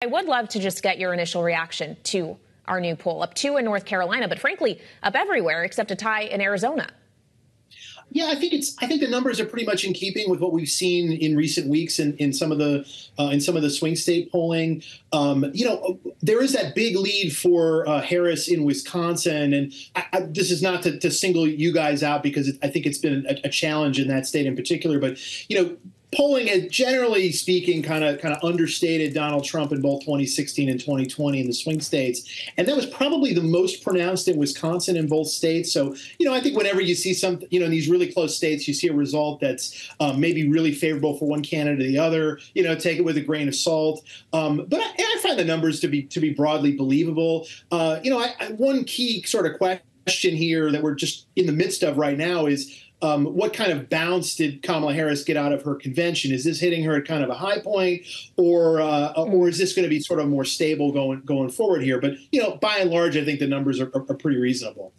I would love to just get your initial reaction to our new poll, up 2 in North Carolina, but frankly, up everywhere except a tie in Arizona. Yeah, I think the numbers are pretty much in keeping with what we've seen in recent weeks in some of the swing state polling. There is that big lead for Harris in Wisconsin, and this is not to single you guys out because I think it's been a challenge in that state in particular. But polling has, generally speaking, kind of understated Donald Trump in both 2016 and 2020 in the swing states. And that was probably the most pronounced in Wisconsin in both states. So, I think whenever you see in these really close states, you see a result that's maybe really favorable for one candidate or the other, take it with a grain of salt. But I find the numbers to be broadly believable. One key sort of question here that we're just in the midst of right now is, what kind of bounce did Kamala Harris get out of her convention? Is this hitting her at kind of a high point, or is this going to be sort of more stable going forward here? But by and large, I think the numbers are pretty reasonable.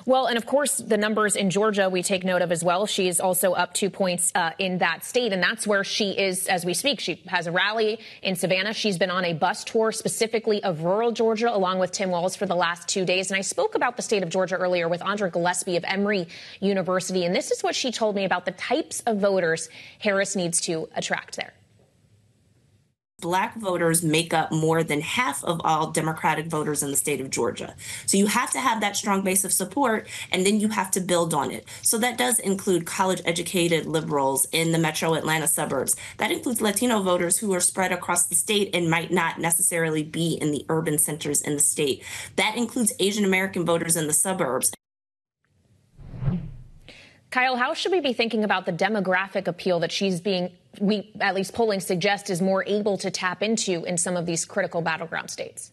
Well, and of course, the numbers in Georgia we take note of as well. She is also up 2 points in that state, and that's where she is as we speak. She has a rally in Savannah. She's been on a bus tour specifically of rural Georgia, along with Tim Walz, for the last 2 days. And I spoke about the state of Georgia earlier with Andra Gillespie of Emory University, and this is what she told me about the types of voters Harris needs to attract there. Black voters make up more than half of all Democratic voters in the state of Georgia. So you have to have that strong base of support, and then you have to build on it. So that does include college-educated liberals in the metro Atlanta suburbs. That includes Latino voters who are spread across the state and might not necessarily be in the urban centers in the state. That includes Asian American voters in the suburbs. Kyle, how should we be thinking about the demographic appeal that at least polling suggests, is more able to tap into in some of these critical battleground states?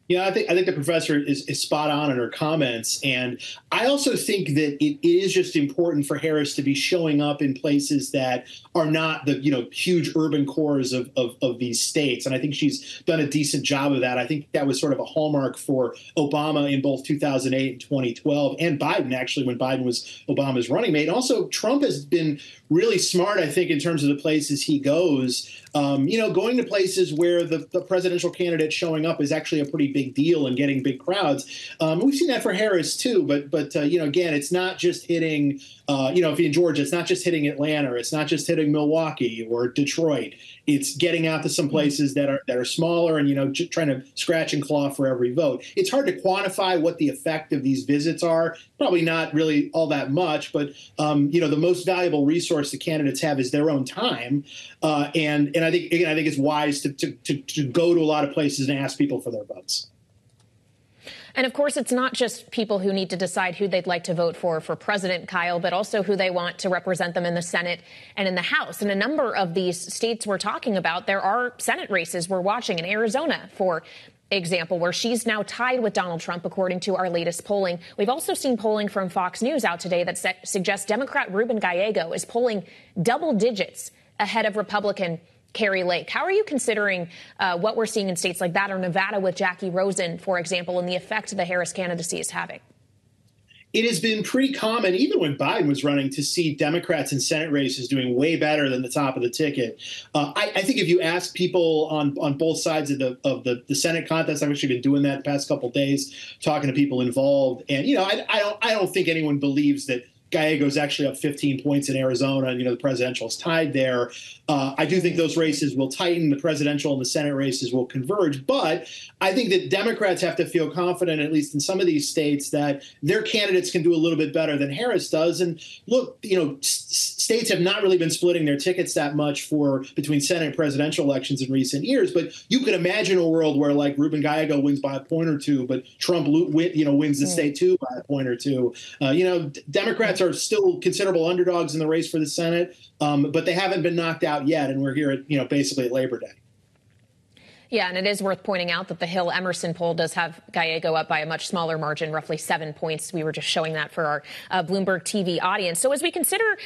Yeah, I think the professor is spot on in her comments. And I also think that it is just important for Harris to be showing up in places that are not the, huge urban cores of these states. And I think she's done a decent job of that. I think that was sort of a hallmark for Obama in both 2008 and 2012, and Biden, actually, when Biden was Obama's running mate. And also, Trump has been really smart, I think, in terms of the places he goes. Going to places where the presidential candidate showing up is actually a pretty big deal and getting big crowds. We've seen that for Harris, too. But again, it's not just hitting, if you're in Georgia, it's not just hitting Atlanta, or it's not just hitting Milwaukee or Detroit. It's getting out to some places that are smaller and, trying to scratch and claw for every vote. It's hard to quantify what the effect of these visits are. Probably not really all that much. But, the most valuable resource the candidates have is their own time. And I think it's wise to go to a lot of places and ask people for their votes. And of course, it's not just people who need to decide who they'd like to vote for President, Kyle, but also who they want to represent them in the Senate and in the House. In a number of these states we're talking about, there are Senate races we're watching in Arizona, for example, where she's now tied with Donald Trump, according to our latest polling. We've also seen polling from Fox News out today that suggests Democrat Ruben Gallego is polling double digits ahead of Republican Kari Lake. How are you considering what we're seeing in states like that, or Nevada with Jackie Rosen, for example, and the effect the Harris candidacy is having? It has been pretty common, even when Biden was running, to see Democrats in Senate races doing way better than the top of the ticket. I think if you ask people on both sides of the Senate contest, I've actually been doing that the past couple of days, talking to people involved, and I don't think anyone believes that Gallego's actually up 15 points in Arizona, and the presidential is tied there. I do think those races will tighten. The presidential and the Senate races will converge. But I think that Democrats have to feel confident, at least in some of these states, that their candidates can do a little bit better than Harris does. And look, states have not really been splitting their tickets that much between Senate and presidential elections in recent years. But you could imagine a world where, like, Ruben Gallego wins by a point or two, but Trump wins the state too by a point or two. Democrats are still considerable underdogs in the race for the Senate, but they haven't been knocked out yet, and we're here at basically at Labor Day. Yeah, and it is worth pointing out that the Hill Emerson poll does have Gallego up by a much smaller margin, roughly 7 points. We were just showing that for our Bloomberg TV audience. So as we consider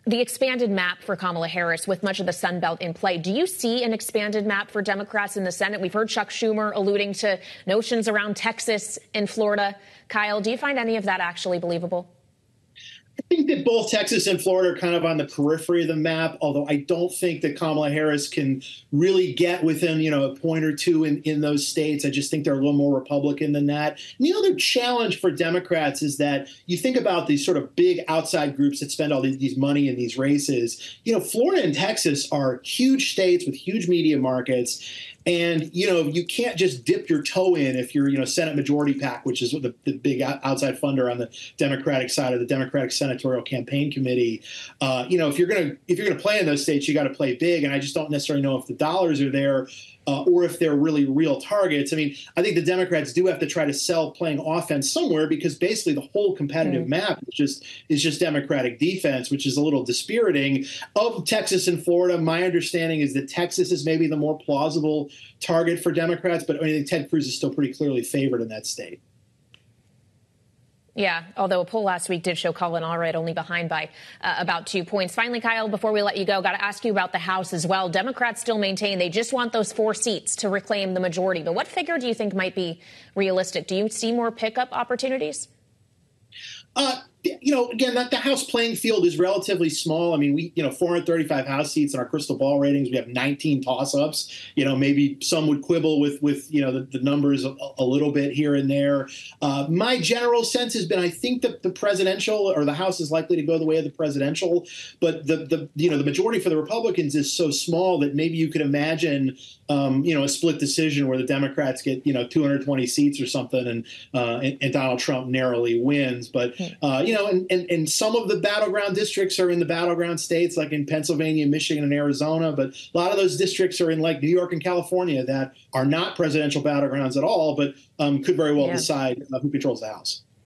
the expanded map for Kamala Harris, with much of the Sun Belt in play, do you see an expanded map for Democrats in the Senate? We've heard Chuck Schumer alluding to notions around Texas and Florida. Kyle, do you find any of that actually believable? I think that both Texas and Florida are kind of on the periphery of the map, although I don't think that Kamala Harris can really get within, a point or two in those states. I just think they're a little more Republican than that. And the other challenge for Democrats is that you think about these sort of big outside groups that spend all these money in these races. Florida and Texas are huge states with huge media markets. And, you can't just dip your toe in if you're, Senate Majority PAC, which is the big outside funder on the Democratic side of the Democratic Senatorial Campaign Committee. If you're going to play in those states, you got to play big. And I just don't necessarily know if the dollars are there or if they're really real targets. I mean, I think the Democrats do have to try to sell playing offense somewhere because basically the whole competitive map is just Democratic defense, which is a little dispiriting. Of Texas and Florida, my understanding is that Texas is maybe the more plausible target for Democrats, but I think Ted Cruz is still pretty clearly favored in that state. Yeah, although a poll last week did show Colin Allred only behind by about 2 points. Finally, Kyle, before we let you go, got to ask you about the House as well. Democrats still maintain they just want those 4 seats to reclaim the majority. But what figure do you think might be realistic? Do you see more pickup opportunities? Again, the House playing field is relatively small. I mean, we, 435 House seats in our crystal ball ratings. We have 19 toss-ups. Maybe some would quibble with the numbers a little bit here and there. My general sense has been, I think that the presidential or the House is likely to go the way of the presidential, but the majority for the Republicans is so small that maybe you could imagine, a split decision where the Democrats get 220 seats or something, and Donald Trump narrowly wins. But and some of the battleground districts are in the battleground states, like in Pennsylvania, Michigan, and Arizona. But a lot of those districts are in like New York and California that are not presidential battlegrounds at all, but could very well decide who controls the House.